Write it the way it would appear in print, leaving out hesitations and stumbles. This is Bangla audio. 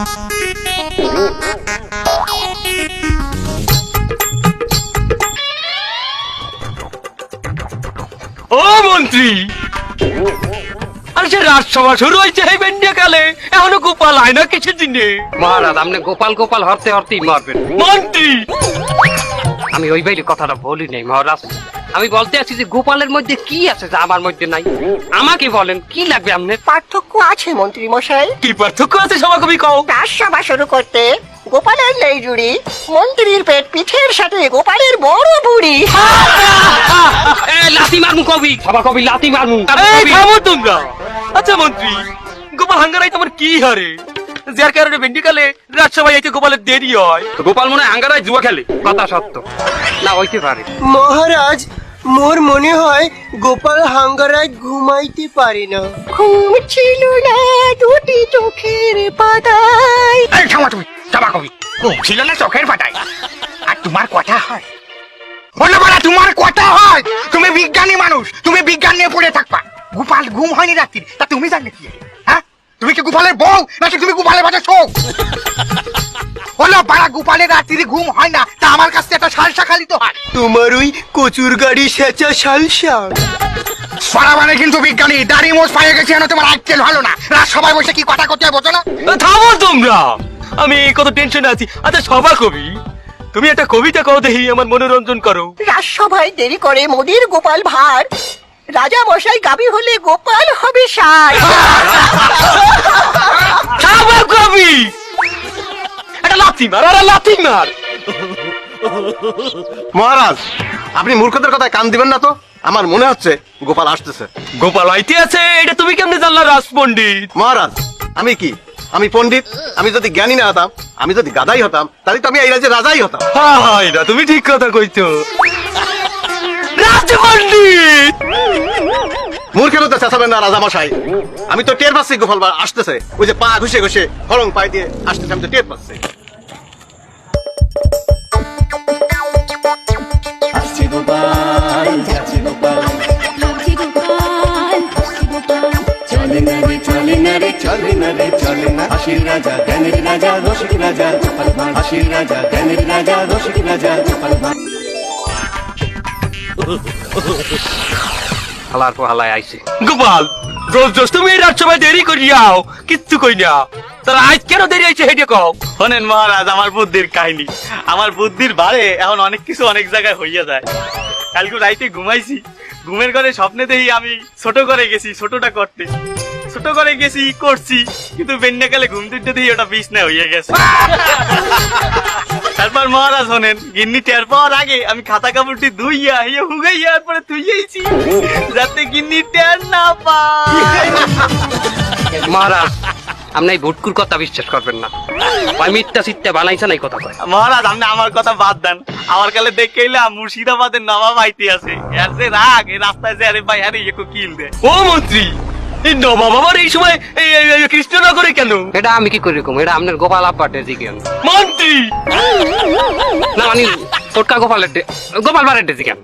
ও মন্ত্রী, আর সে রাজসভা শুরু হয়েছে এই বেন্ডিয়াকালে, এখনো গোপাল হয় না কিছু দিনে। মহারাজ আপনি গোপাল গোপাল হরতে হরতেই মারবেন। মন্ত্রী, আমি ওই বাইরে কথাটা বলি নাই মহারাজ, আমি বলতে আছি যে গোপালের মধ্যে কি আছে যা আমার মধ্যে নাই। আমাকে বলেন কি লাগবে আপনার? পার্থক্য আছে মন্ত্রী মশাই। কি পার্থক্য আছে সভাকবি কও? রাজসভা শুরু করতে গোপালের নেই জুড়ি, মন্ত্রীর পেট পিঠের সাথে গোপালের বড় বুড়ি। লাথি মারমু কবি, সভা কবি লাথি মারমু। এই থামো তোমরা। আচ্ছা মন্ত্রী, গোপাল হাঙ্গারাই তোমার কি হারে, যার কারণে বেন্ডিকালে রাজসভায় আইতে গোপালের দেরি হয়? গোপাল মনে হয় আঙ্গারায় জুয়া খেলে। কথা সত্য না হইতে পারে মহারাজ, মোর মনে হয় গোপাল হাঙ্গারায় ঘুমাইতে পারে না। ঘুম ছিল না দুটি চোখের পাতায়। এই থামো তুমি, সভা কবি। ছিল না চোখের পাতায়, আর তোমার কথা হয়? বলো বলা তোমার কথা হয়? তুমি বিজ্ঞানী মানুষ, তুমি বিজ্ঞান নিয়ে পড়ে থাকবা। গোপাল ঘুম হয়নি রাত্রি, তা তুমি জানলে কি? হ্যাঁ, তুমি কি গোপালের বউ নাকি তুমি গোপালের বাজে শোক? বলো বাড়া, গোপালের রাত্রি ঘুম হয় না, তা আমার কাছে একটা সালসা খালি তো হয়। তোমার ওই কচুর গাড়ি সেচা শালসা। সরাবারে কিন্তু বিজ্ঞানী, দাড়ি মোজ পায়ে গেছে, না তোমার আজকেল ভালো না। রাত সবাই বসে কি কথা করতে হয় বোঝো না? থামো তোমরা, আমি কত টেনশনে আছি। আচ্ছা সভাকবি, তুমি একটা কবিতা কও দেখি, আমার মনোরঞ্জন করো। রাজসভায় দেরি করে মোদির গোপাল ভার, রাজা মশাই গাবি হলে গোপাল হবে সার। সভাকবি, একটা লাথি মার, আরে লাথি মার। মহারাজ, আপনি মূর্খদের কথায় কান দিবেন না তো। আমার মনে হচ্ছে গোপাল আসতেছে। গোপাল আইতে আছে, এটা তুমি কেমনে জানলা রাজপণ্ডিত? মহারাজ, আমি কি, আমি পণ্ডিত? আমি যদি জ্ঞানী না হতাম, আমি যদি গাধাই হতাম, তাহলে তো আমি এই রাজ্যের রাজাই হতাম। হাই না, তুমি ঠিক কথা কইছো। রাজপণ্ডিত, মূর্খের তো চেঁচাবেন না রাজামশাই। আমি তো টের পাচ্ছি গোপাল আসতেছে। ওই যে পা ঘুষে ঘুষে হরং পাই দিয়ে আসতেছে, আমি তো টের পাচ্ছি। আসছে গোপাল, যাচ্ছে গোপাল, যাচ্ছে গোপাল, আসছে গোপাল। চলে না রে, চলে না রে, চলে না রে, চলে না। হাসির রাজা, জ্ঞানের রাজা, রসিক রাজা, গোপাল ভাঁড়। হাসির রাজা, জ্ঞানের রাজা, রসিক রাজা, গোপাল ভাঁড়। হালার পর হালায় আইছে। গোপাল, রোজ রোজ তুমি এই রাজসভায় দেরি করিয়াও, কিচ্ছু কই না। তার আজ কেন দেরি হয়েছে হেঁটে কও? শোনেন মহারাজ, আমার বুদ্ধির কাহিনী। আমার বুদ্ধির বাড়ে এখন অনেক কিছু অনেক জায়গায় হইয়া যায়। কালকে রাইতে ঘুমাইছি, ঘুমের ঘরে স্বপ্নে দেখি আমি ছোট করে গেছি, ছোটটা করতে ছোট করে গেছি করছি, কিন্তু বেন্যাকালে ঘুম দিতে দেখি ওটা বিছনা হইয়া গেছে। তারপর মহারাজ শোনেন, গিন্নি টের পাওয়ার আগে আমি খাতা কাপড়টি ধুইয়া হুগাইয়া পরে ধুইয়াইছি, যাতে গিন্নি টের না পায়। মহারাজ, আপনি এই ভুটকুর কথা বিশ্বাস করবেন না। ভাই মিথ্যা সিটটা বানাইছে না এই কথা কয়। মহারাজ আপনি আমার কথা বাদ দেন, আমার কালে দেখে এলাম মুর্শিদাবাদের নবাব আইতে আছে। এর যে রাগ, এই রাস্তায় যে আরে ভাই আরে একটু কিল দেয়। ও মন্ত্রী, এই নবাব আবার এই সময় কৃষ্ণনগরে কেন? এটা আমি কি করে কম, এটা আপনার গোপাল আব্বাটের জিজ্ঞান। মন্ত্রী, না মানে টোটকা গোপালের গোপাল বাড়ির জিজ্ঞান।